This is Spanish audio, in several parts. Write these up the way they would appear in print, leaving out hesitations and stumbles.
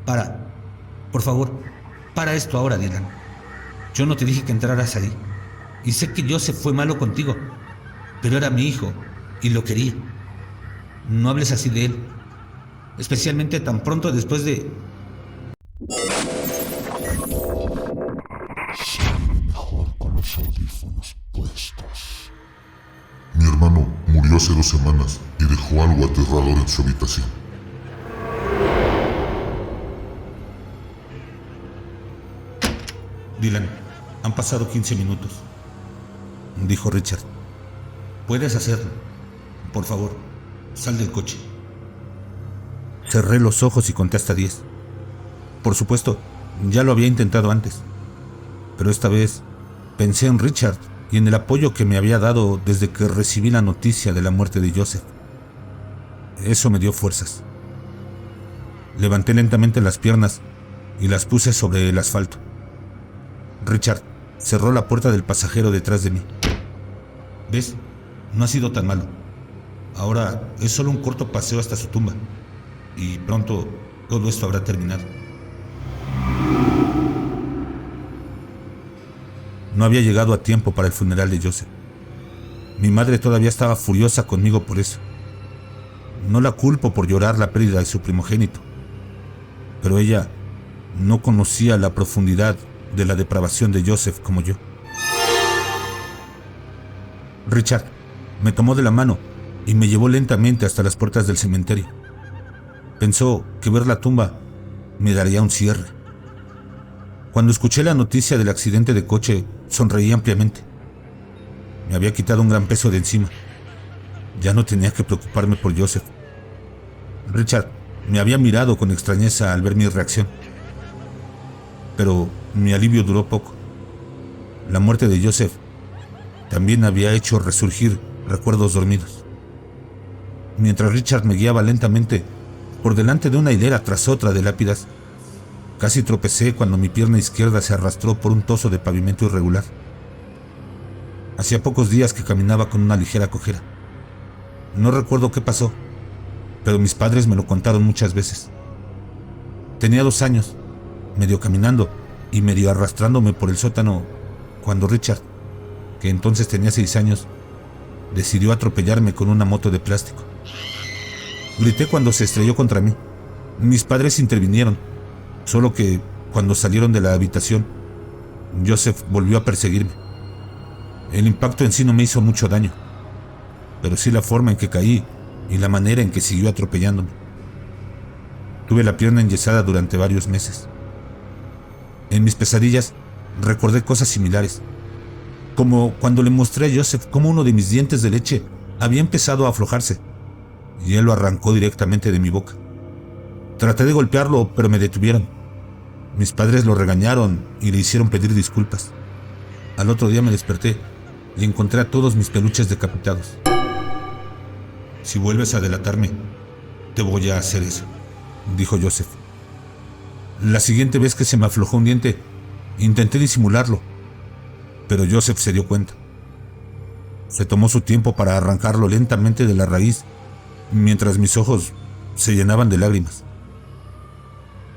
Para. Por favor, para esto ahora, Dylan. Yo no te dije que entraras ahí. Y sé que Joseph fue malo contigo, pero era mi hijo y lo quería. No hables así de él, especialmente tan pronto después de... Mejor con los audífonos puestos. Mi hermano murió hace 2 semanas y dejó algo aterrador en su habitación. Dylan, han pasado 15 minutos, dijo Richard. Puedes hacerlo. Por favor, sal del coche. Cerré los ojos y conté hasta 10. Por supuesto, ya lo había intentado antes. Pero esta vez pensé en Richard y en el apoyo que me había dado desde que recibí la noticia de la muerte de Joseph. Eso me dio fuerzas. Levanté lentamente las piernas y las puse sobre el asfalto. Richard cerró la puerta del pasajero detrás de mí. ¿Ves? No ha sido tan malo. Ahora es solo un corto paseo hasta su tumba. Y pronto todo esto habrá terminado. No había llegado a tiempo para el funeral de Joseph. Mi madre todavía estaba furiosa conmigo por eso. No la culpo por llorar la pérdida de su primogénito, pero ella no conocía la profundidad de la depravación de Joseph como yo. Richard me tomó de la mano y me llevó lentamente hasta las puertas del cementerio. Pensó que ver la tumba me daría un cierre. Cuando escuché la noticia del accidente de coche, sonreí ampliamente. Me había quitado un gran peso de encima. Ya no tenía que preocuparme por Joseph. Richard me había mirado con extrañeza al ver mi reacción. Pero mi alivio duró poco. La muerte de Joseph también había hecho resurgir recuerdos dormidos. Mientras Richard me guiaba lentamente por delante de una hilera tras otra de lápidas, casi tropecé cuando mi pierna izquierda se arrastró por un toso de pavimento irregular. Hacía pocos días que caminaba con una ligera cojera. No recuerdo qué pasó, pero mis padres me lo contaron muchas veces. Tenía 2 años, medio caminando y medio arrastrándome por el sótano, cuando Richard, que entonces tenía 6 años, decidió atropellarme con una moto de plástico. Grité cuando se estrelló contra mí. Mis padres intervinieron, solo que cuando salieron de la habitación, Joseph volvió a perseguirme. El impacto en sí no me hizo mucho daño, pero sí la forma en que caí y la manera en que siguió atropellándome. Tuve la pierna enyesada durante varios meses. En mis pesadillas recordé cosas similares, como cuando le mostré a Joseph cómo uno de mis dientes de leche había empezado a aflojarse, y él lo arrancó directamente de mi boca. Traté de golpearlo, pero me detuvieron. Mis padres lo regañaron y le hicieron pedir disculpas. Al otro día me desperté y encontré a todos mis peluches decapitados. Si vuelves a delatarme, te voy a hacer eso, dijo Joseph. La siguiente vez que se me aflojó un diente, intenté disimularlo, pero Joseph se dio cuenta. Se tomó su tiempo para arrancarlo lentamente de la raíz, mientras mis ojos se llenaban de lágrimas.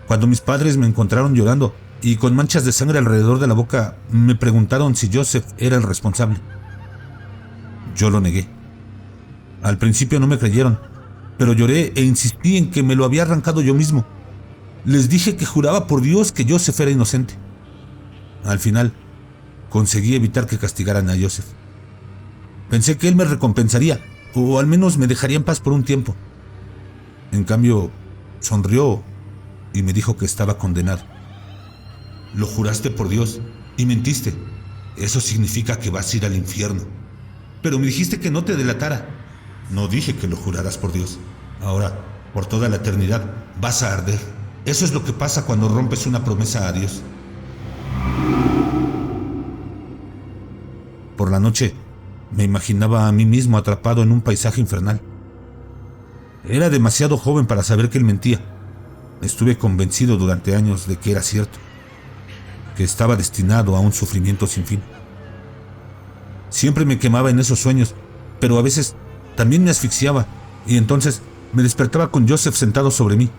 Cuando mis padres me encontraron llorando y con manchas de sangre alrededor de la boca, me preguntaron si Joseph era el responsable. Yo lo negué. Al principio no me creyeron, pero lloré e insistí en que me lo había arrancado yo mismo. Les dije que juraba por Dios que Joseph era inocente. Al final, conseguí evitar que castigaran a Joseph. Pensé que él me recompensaría, o al menos me dejaría en paz por un tiempo. En cambio, sonrió y me dijo que estaba condenado. Lo juraste por Dios y mentiste. Eso significa que vas a ir al infierno. Pero me dijiste que no te delatara. No dije que lo juraras por Dios. Ahora, por toda la eternidad, vas a arder. Eso es lo que pasa cuando rompes una promesa a Dios. Por la noche, me imaginaba a mí mismo atrapado en un paisaje infernal. Era demasiado joven para saber que él mentía. Estuve convencido durante años de que era cierto, que estaba destinado a un sufrimiento sin fin. Siempre me quemaba en esos sueños, pero a veces también me asfixiaba, y entonces me despertaba con Joseph sentado sobre mí,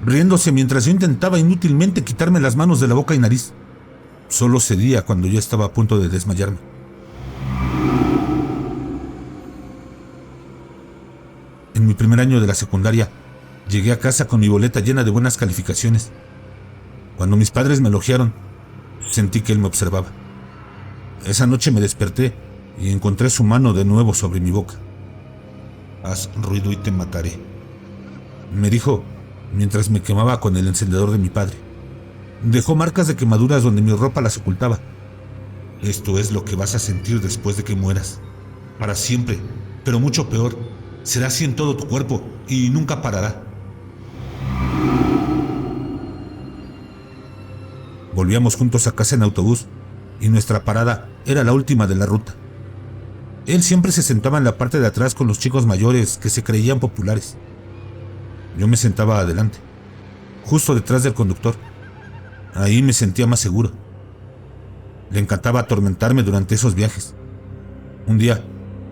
riéndose mientras yo intentaba inútilmente quitarme las manos de la boca y nariz. Solo cedía cuando ya estaba a punto de desmayarme. En mi primer año de la secundaria, llegué a casa con mi boleta llena de buenas calificaciones. Cuando mis padres me elogiaron, sentí que él me observaba. Esa noche me desperté y encontré su mano de nuevo sobre mi boca. «Haz ruido y te mataré», me dijo mientras me quemaba con el encendedor de mi padre. Dejó marcas de quemaduras donde mi ropa las ocultaba. «Esto es lo que vas a sentir después de que mueras. Para siempre, pero mucho peor. Será así en todo tu cuerpo y nunca parará». Volvíamos juntos a casa en autobús y nuestra parada era la última de la ruta. Él siempre se sentaba en la parte de atrás con los chicos mayores que se creían populares. Yo me sentaba adelante, justo detrás del conductor. Ahí me sentía más seguro. Le encantaba atormentarme durante esos viajes. Un día,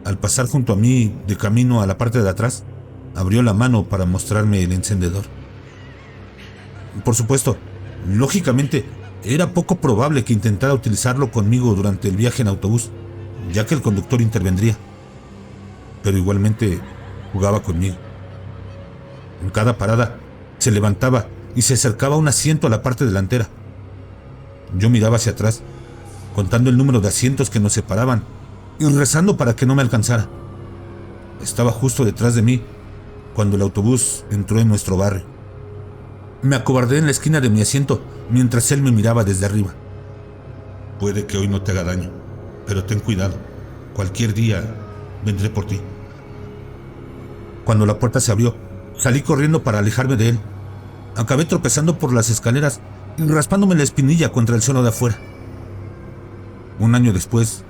al pasar junto a mí de camino a la parte de atrás, abrió la mano para mostrarme el encendedor. Por supuesto, lógicamente, era poco probable que intentara utilizarlo conmigo durante el viaje en autobús, ya que el conductor intervendría. Pero igualmente jugaba conmigo. En cada parada se levantaba y se acercaba un asiento a la parte delantera. Yo miraba hacia atrás, contando el número de asientos que nos separaban y rezando para que no me alcanzara. Estaba justo detrás de mí cuando el autobús entró en nuestro barrio. Me acobardé en la esquina de mi asiento mientras él me miraba desde arriba. «Puede que hoy no te haga daño, pero ten cuidado. Cualquier día vendré por ti». Cuando la puerta se abrió, salí corriendo para alejarme de él. Acabé tropezando por las escaleras y raspándome la espinilla contra el suelo de afuera. Un año después,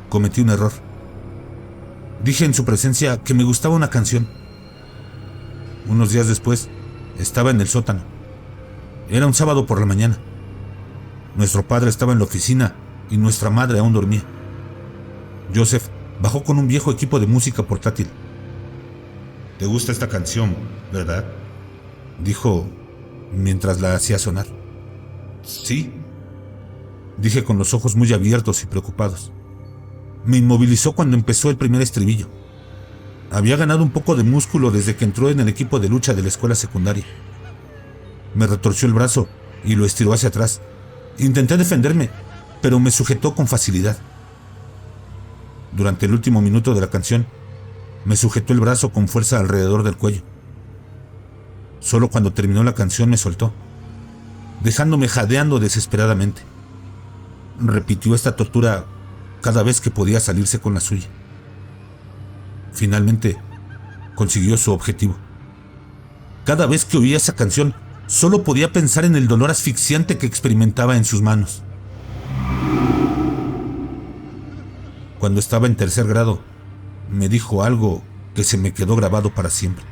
cometí un error. Dije en su presencia que me gustaba una canción. Unos días después, estaba en el sótano. Era un sábado por la mañana. Nuestro padre estaba en la oficina y nuestra madre aún dormía. Joseph bajó con un viejo equipo de música portátil. «¿Te gusta esta canción, verdad?», dijo mientras la hacía sonar. «Sí», dije con los ojos muy abiertos y preocupados. Me inmovilizó cuando empezó el primer estribillo. Había ganado un poco de músculo desde que entró en el equipo de lucha de la escuela secundaria. Me retorció el brazo y lo estiró hacia atrás. Intenté defenderme, pero me sujetó con facilidad. Durante el último minuto de la canción, me sujetó el brazo con fuerza alrededor del cuello. Solo cuando terminó la canción me soltó, dejándome jadeando desesperadamente. Repitió esta tortura cada vez que podía salirse con la suya. Finalmente, consiguió su objetivo. Cada vez que oía esa canción, solo podía pensar en el dolor asfixiante que experimentaba en sus manos. Cuando estaba en tercer grado, me dijo algo que se me quedó grabado para siempre.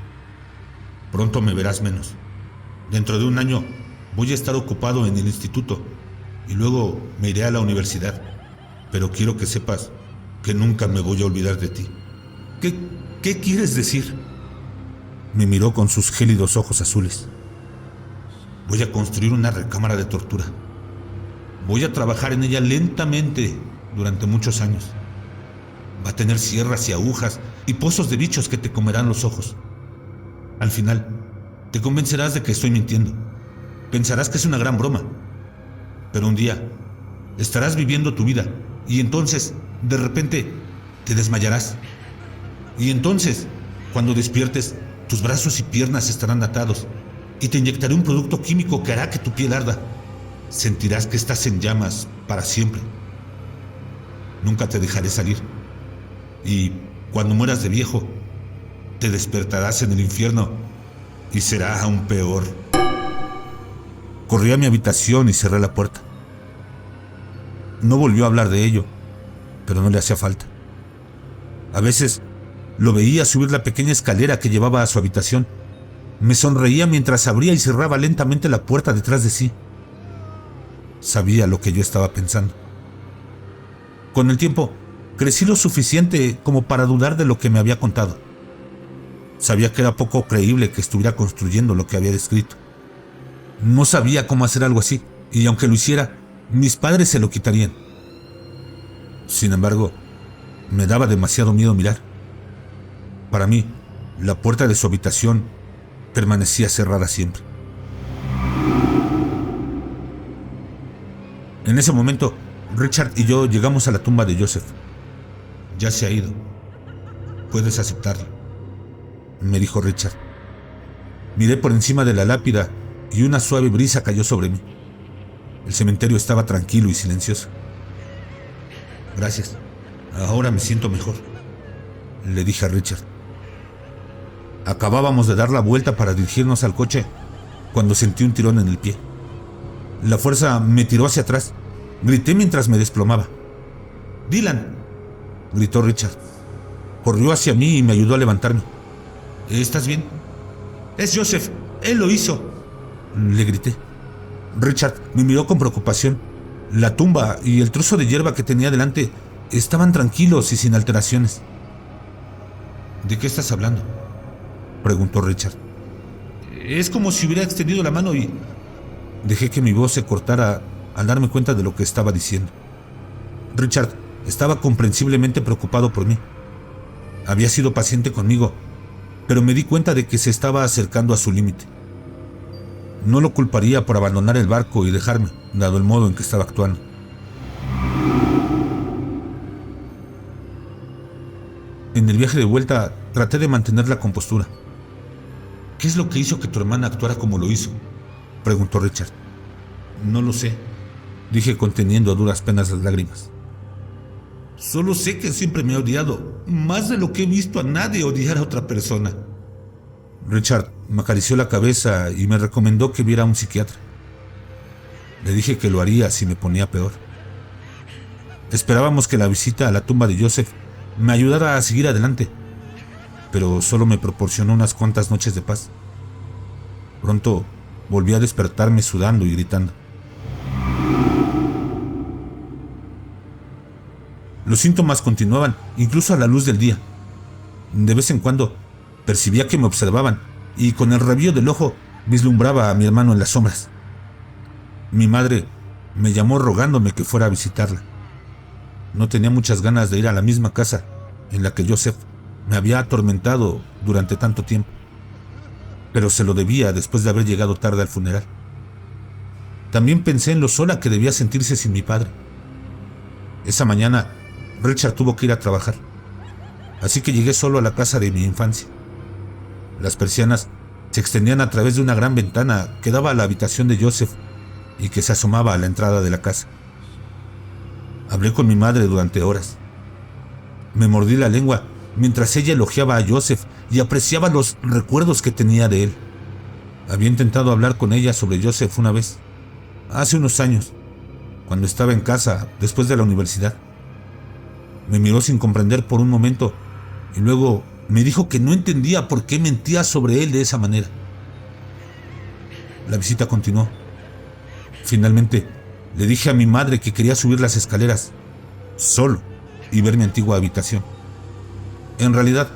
«Pronto me verás menos. Dentro de un año voy a estar ocupado en el instituto y luego me iré a la universidad. Pero quiero que sepas que nunca me voy a olvidar de ti». ¿Qué quieres decir?», me miró con sus gélidos ojos azules. «Voy a construir una recámara de tortura. Voy a trabajar en ella lentamente durante muchos años. Va a tener sierras y agujas y pozos de bichos que te comerán los ojos. Al final, te convencerás de que estoy mintiendo. Pensarás que es una gran broma. Pero un día, estarás viviendo tu vida y entonces, de repente, te desmayarás. Y entonces, cuando despiertes, tus brazos y piernas estarán atados y te inyectaré un producto químico que hará que tu piel arda. Sentirás que estás en llamas para siempre. Nunca te dejaré salir. Y cuando mueras de viejo, te despertarás en el infierno y será aún peor». Corrí a mi habitación y cerré la puerta. No volvió a hablar de ello, pero no le hacía falta. A veces lo veía subir la pequeña escalera que llevaba a su habitación. Me sonreía mientras abría y cerraba lentamente la puerta detrás de sí. Sabía lo que yo estaba pensando. Con el tiempo, crecí lo suficiente como para dudar de lo que me había contado. Sabía que era poco creíble que estuviera construyendo lo que había descrito. No sabía cómo hacer algo así, y aunque lo hiciera, mis padres se lo quitarían. Sin embargo, me daba demasiado miedo mirar. Para mí, la puerta de su habitación permanecía cerrada siempre. En ese momento, Richard y yo llegamos a la tumba de Joseph. Ya se ha ido. Puedes aceptarlo, me dijo Richard. Miré por encima de la lápida y una suave brisa cayó sobre mí. El cementerio estaba tranquilo y silencioso. Gracias. Ahora me siento mejor, le dije a Richard. Acabábamos de dar la vuelta para dirigirnos al coche cuando sentí un tirón en el pie. La fuerza me tiró hacia atrás. Grité mientras me desplomaba. ¡Dylan!, gritó Richard. Corrió hacia mí y me ayudó a levantarme. ¿Estás bien? Es Joseph. Él lo hizo, le grité. Richard me miró con preocupación. La tumba y el trozo de hierba que tenía delante estaban tranquilos y sin alteraciones. ¿De qué estás hablando?, preguntó Richard. Es como si hubiera extendido la mano y... Dejé que mi voz se cortara al darme cuenta de lo que estaba diciendo. Richard estaba comprensiblemente preocupado por mí. Había sido paciente conmigo, pero me di cuenta de que se estaba acercando a su límite. No lo culparía por abandonar el barco y dejarme, dado el modo en que estaba actuando. En el viaje de vuelta traté de mantener la compostura. ¿Qué es lo que hizo que tu hermana actuara como lo hizo?, preguntó Richard. No lo sé, dije conteniendo a duras penas las lágrimas. Solo sé que siempre me ha odiado, más de lo que he visto a nadie odiar a otra persona. Richard me acarició la cabeza y me recomendó que viera a un psiquiatra. Le dije que lo haría si me ponía peor. Esperábamos que la visita a la tumba de Joseph me ayudara a seguir adelante, pero solo me proporcionó unas cuantas noches de paz. Pronto volví a despertarme sudando y gritando. Los síntomas continuaban, incluso a la luz del día. De vez en cuando percibía que me observaban y con el rabillo del ojo vislumbraba a mi hermano en las sombras. Mi madre me llamó rogándome que fuera a visitarla. No tenía muchas ganas de ir a la misma casa en la que Joseph me había atormentado durante tanto tiempo, pero se lo debía después de haber llegado tarde al funeral. También pensé en lo sola que debía sentirse sin mi padre. Esa mañana Richard tuvo que ir a trabajar, así que llegué solo a la casa de mi infancia. Las persianas se extendían a través de una gran ventana que daba a la habitación de Joseph y que se asomaba a la entrada de la casa. Hablé con mi madre durante horas. Me mordí la lengua mientras ella elogiaba a Joseph y apreciaba los recuerdos que tenía de él. Había intentado hablar con ella sobre Joseph una vez, hace unos años, cuando estaba en casa después de la universidad. Me miró sin comprender por un momento y luego me dijo que no entendía por qué mentía sobre él de esa manera. La visita continuó. Finalmente le dije a mi madre que quería subir las escaleras solo y ver mi antigua habitación. En realidad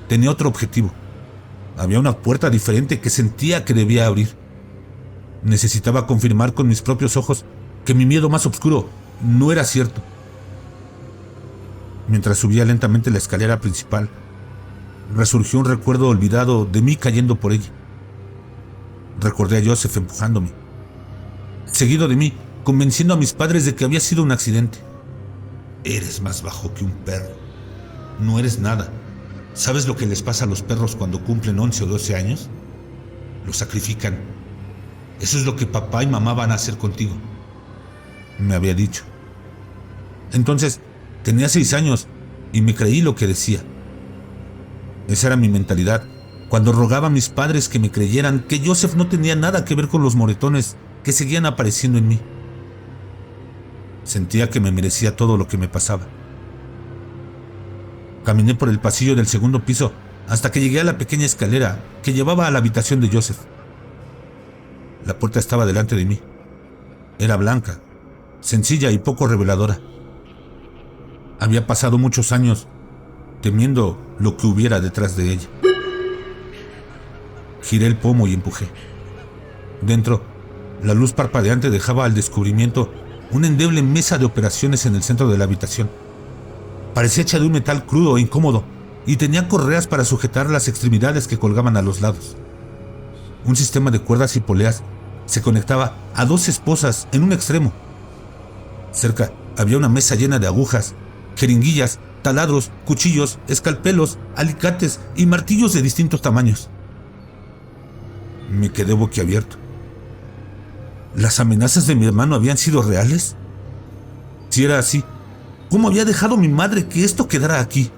tenía otro objetivo. Había una puerta diferente que sentía que debía abrir. Necesitaba confirmar con mis propios ojos que mi miedo más oscuro no era cierto. Mientras subía lentamente la escalera principal, resurgió un recuerdo olvidado de mí cayendo por ella. Recordé a Joseph empujándome, seguido de mí, convenciendo a mis padres de que había sido un accidente. Eres más bajo que un perro. No eres nada. ¿Sabes lo que les pasa a los perros cuando cumplen 11 o 12 años? Los sacrifican. Eso es lo que papá y mamá van a hacer contigo, me había dicho. Entonces, tenía 6 años y me creí lo que decía. Esa era mi mentalidad cuando rogaba a mis padres que me creyeran que Joseph no tenía nada que ver con los moretones que seguían apareciendo en mí. Sentía que me merecía todo lo que me pasaba. Caminé por el pasillo del segundo piso hasta que llegué a la pequeña escalera que llevaba a la habitación de Joseph. La puerta estaba delante de mí. Era blanca, sencilla y poco reveladora. Había pasado muchos años temiendo lo que hubiera detrás de ella. Giré el pomo y empujé. Dentro La luz parpadeante dejaba al descubrimiento una endeble mesa de operaciones en el centro de la habitación. Parecía hecha de un metal crudo e incómodo y tenía correas para sujetar las extremidades que colgaban a los lados. Un sistema de cuerdas y poleas se conectaba a 2 esposas en un extremo. Cerca había una mesa llena de agujas, jeringuillas, taladros, cuchillos, escalpelos, alicates y martillos de distintos tamaños. Me quedé boquiabierto. ¿Las amenazas de mi hermano habían sido reales? Si era así, ¿cómo había dejado mi madre que esto quedara aquí?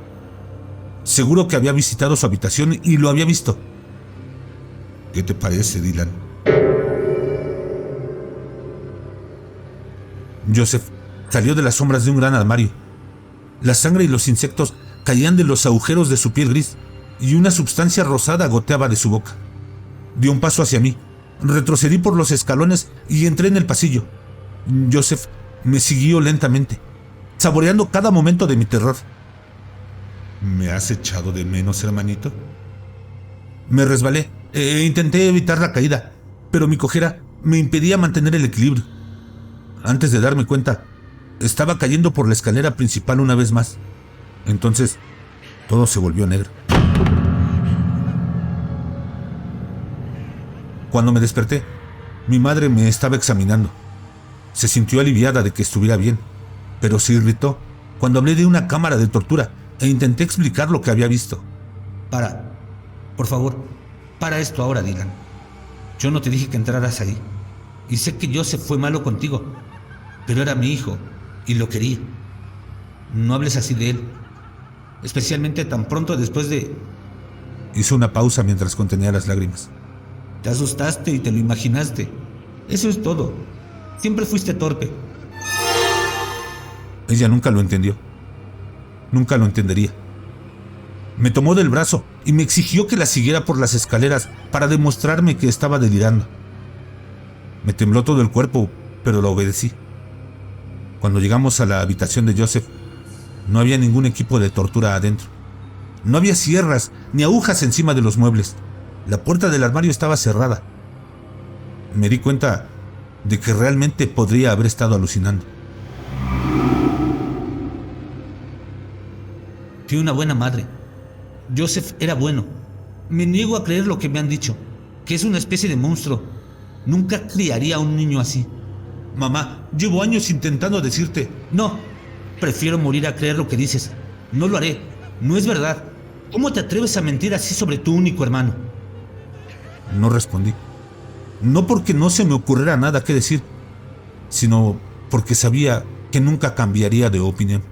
Seguro que había visitado su habitación y lo había visto. ¿Qué te parece, Dylan? Joseph salió de las sombras de un gran armario. La sangre y los insectos caían de los agujeros de su piel gris y una sustancia rosada goteaba de su boca. Dio un paso hacia mí. Retrocedí por los escalones y entré en el pasillo. Joseph me siguió lentamente, saboreando cada momento de mi terror. ¿Me has echado de menos, hermanito? Me resbalé e intenté evitar la caída, pero mi cojera me impedía mantener el equilibrio. Antes de darme cuenta, estaba cayendo por la escalera principal una vez más. Entonces, todo se volvió negro. Cuando me desperté, mi madre me estaba examinando. Se sintió aliviada de que estuviera bien, pero se irritó cuando hablé de una cámara de tortura e intenté explicar lo que había visto. Por favor, para esto ahora, Dylan. Yo no te dije que entraras ahí. Y sé que Joseph fue malo contigo, pero era mi hijo y lo quería. No hables así de él, especialmente tan pronto después de... Hizo una pausa mientras contenía las lágrimas. Te asustaste y te lo imaginaste. Eso es todo. Siempre fuiste torpe. Ella nunca lo entendió. Nunca lo entendería. Me tomó del brazo y me exigió que la siguiera por las escaleras para demostrarme que estaba delirando. Me tembló todo el cuerpo, pero la obedecí. Cuando llegamos a la habitación de Joseph, no había ningún equipo de tortura adentro. No había sierras ni agujas encima de los muebles. La puerta del armario estaba cerrada. Me di cuenta de que realmente podría haber estado alucinando. Fui una buena madre. Joseph era bueno. Me niego a creer lo que me han dicho, que es una especie de monstruo. Nunca criaría a un niño así. Mamá, llevo años intentando decirte. No, prefiero morir a creer lo que dices. No lo haré. No es verdad. ¿Cómo te atreves a mentir así sobre tu único hermano? No respondí. No porque no se me ocurriera nada que decir, sino porque sabía que nunca cambiaría de opinión.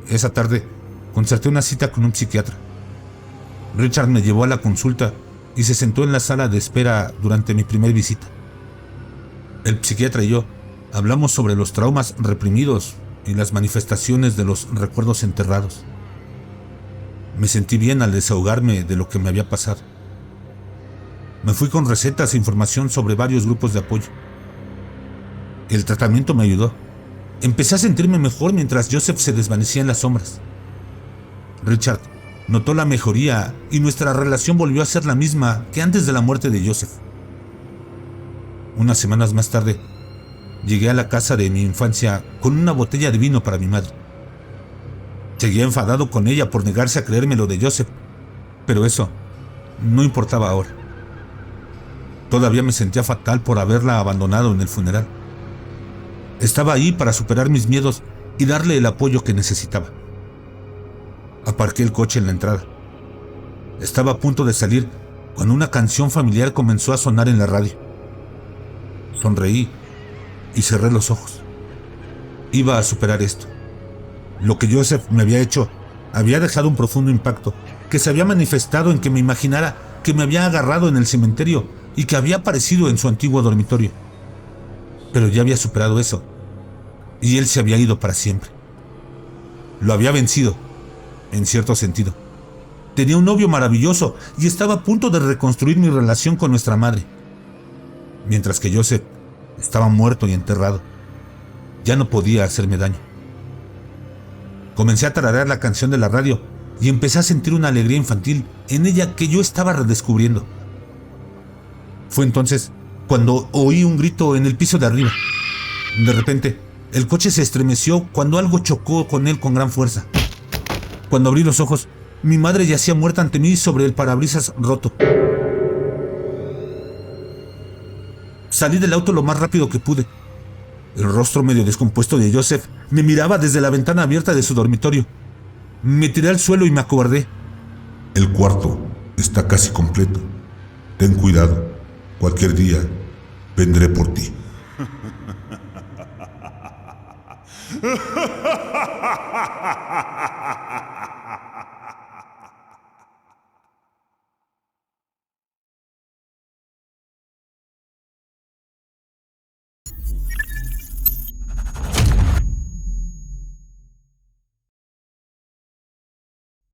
Esa tarde concerté una cita con un psiquiatra. Richard me llevó a la consulta y se sentó en la sala de espera durante mi primer visita. El psiquiatra y yo hablamos sobre los traumas reprimidos y las manifestaciones de los recuerdos enterrados. Me sentí bien al desahogarme de lo que me había pasado. Me fui con recetas e información sobre varios grupos de apoyo. El tratamiento me ayudó. Empecé a sentirme mejor mientras Joseph se desvanecía en las sombras. Richard notó la mejoría y nuestra relación volvió a ser la misma que antes de la muerte de Joseph. Unas semanas más tarde, llegué a la casa de mi infancia con una botella de vino para mi madre. Seguía enfadado con ella por negarse a creerme lo de Joseph, pero eso no importaba ahora. Todavía me sentía fatal por haberla abandonado en el funeral. Estaba ahí para superar mis miedos y darle el apoyo que necesitaba. Aparqué el coche en la entrada. Estaba a punto de salir cuando una canción familiar comenzó a sonar en la radio. Sonreí y cerré los ojos. Iba a superar esto. Lo que Joseph me había hecho había dejado un profundo impacto, que se había manifestado en que me imaginara que me había agarrado en el cementerio y que había aparecido en su antiguo dormitorio. Pero ya había superado eso, y él se había ido para siempre. Lo había vencido, en cierto sentido. Tenía un novio maravilloso y estaba a punto de reconstruir mi relación con nuestra madre. Mientras que Joseph estaba muerto y enterrado. Ya no podía hacerme daño. Comencé a tararear la canción de la radio y empecé a sentir una alegría infantil en ella que yo estaba redescubriendo. Fue entonces cuando oí un grito en el piso de arriba. De repente, el coche se estremeció cuando algo chocó con él con gran fuerza. Cuando abrí los ojos, mi madre yacía muerta ante mí sobre el parabrisas roto. Salí del auto lo más rápido que pude. El rostro medio descompuesto de Joseph me miraba desde la ventana abierta de su dormitorio. Me tiré al suelo y me acobardé. El cuarto está casi completo. Ten cuidado. Cualquier día vendré por ti.